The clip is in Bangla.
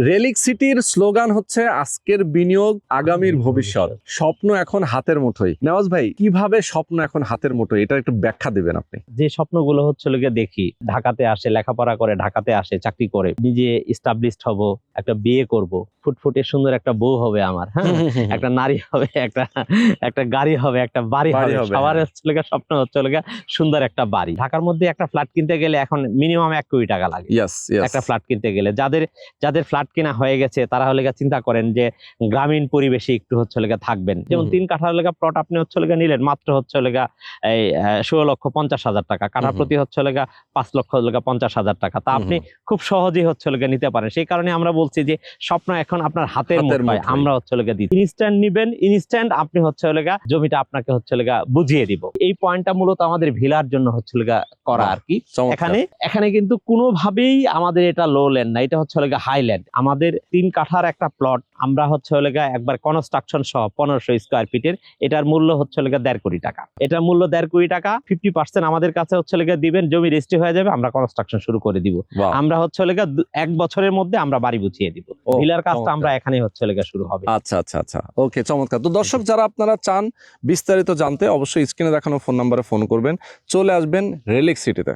রেলিক সিটির স্লোগান হচ্ছে আজকের বিনিয়োগ আগামীর ভবিষ্যৎ, স্বপ্ন এখন হাতের মুঠোয়। নেওয়াজ ভাই, কিভাবে স্বপ্ন এখন হাতের মুঠোয়, এটা একটু ব্যাখ্যা দিবেন আপনি। যে স্বপ্নগুলো হচ্ছে লোকে দেখি, ঢাকাতে আসে, লেখাপড়া করে ঢাকাতে আসে, চাকরি করে, নিজে এস্টাবলিশড হব, একটা বিয়ে করব, ফুটফুটে সুন্দর একটা বউ হবে আমার, হ্যাঁ, একটা নারী হবে, একটা গাড়ি হবে, একটা বাড়ি হবে। সবার হচ্ছে লোকে স্বপ্ন হচ্ছে লোকে সুন্দর একটা বাড়ি। ঢাকার মধ্যে একটা ফ্ল্যাট কিনতে গেলে এখন মিনিমাম 1 কোটি টাকা লাগে একটা ফ্ল্যাট কিনতে গেলে। যাদের ফ্ল্যাট কিনা হয়ে গেছে তারা হলে চিন্তা করেন যে গ্রামীণ পরিবেশে একটু হচ্ছে লেগে থাকবেন। যেমন 3 কাঠা লেগা প্লট আপনি হচ্ছে লেগে নিলেন, মাত্র হচ্ছে লেগা এই 16,50,000 টাকা, কাঠা প্রতি হচ্ছে লেগা 5,50,000 টাকা। তা আপনি খুব সহজেই হচ্ছে লেগে নিতে পারেন। সেই কারণে আমরা বলছি যে স্বপ্ন এখন আপনার হাতের মুঠোয়, আমরা হচ্ছে লেগে দিই। ইনস্ট্যান্ট নিবেন, ইনস্ট্যান্ট আপনি হচ্ছে লেগা জমিটা আপনাকে হচ্ছে লেগা বুঝিয়ে দিব। এই পয়েন্টটা মূলত আমাদের ভিলার জন্য হচ্ছে লেগা করা আর কি। এখানে কিন্তু কোনোভাবেই আমাদের এটা লো ল্যান্ড না, এটা হচ্ছে লেগা হাইল্যান্ড। আমাদের 3 কাঠার একটা প্লট, আমরা হচ্ছে লেগা একবার কনস্ট্রাকশন সহ 1500 স্কোয়ার ফিটের, এটার মূল্য হচ্ছে লেগা 1.5 কোটি টাকা। এটার মূল্য 1.5 কোটি টাকা। 50% আমাদের কাছে হচ্ছে লেগা দিবেন, জমি রেজিস্ট্রি হয়ে যাবে, আমরা কনস্ট্রাকশন শুরু করে দিব। আমরা হচ্ছে লেগা 1 বছরের মধ্যে আমরা বাড়ি বুঝিয়ে দিব। ভিলার কাজটা আমরা এখানে হচ্ছে লেগা শুরু হবে। আচ্ছা আচ্ছা আচ্ছা, ওকে, চমৎকার। তো দর্শক যারা আপনারা চান বিস্তারিত জানতে, অবশ্যই স্ক্রিনে দেখানো ফোন নাম্বারে ফোন করবেন, চলে আসবেন রেলিক সিটিতে।